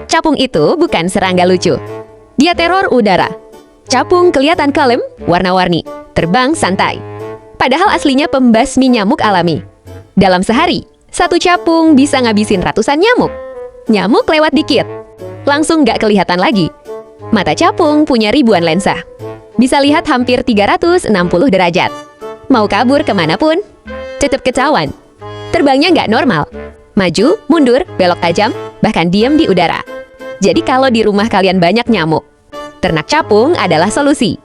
Capung itu bukan serangga lucu. Dia teror udara. Capung kelihatan kalem, warna-warni, terbang santai. Padahal aslinya pembasmi nyamuk alami. Dalam sehari, satu capung bisa ngabisin ratusan nyamuk. Nyamuk lewat dikit, langsung nggak kelihatan lagi. Mata capung punya ribuan lensa. Bisa lihat hampir 360 derajat. Mau kabur kemanapun, tetap ketahuan. Terbangnya nggak normal. Maju, mundur, belok tajam, bahkan diam di udara. Jadi kalau di rumah kalian banyak nyamuk, ternak capung adalah solusi.